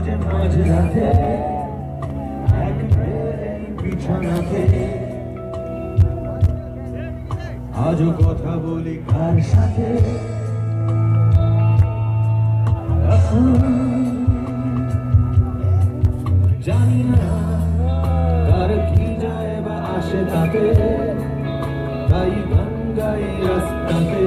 মাঝে মাঝে রাতে বিছানাতে আজও কথা বলি কার সাথে জানি না কার কি যায় বা আসে তাতে তাই গান গাই রাস্তাতে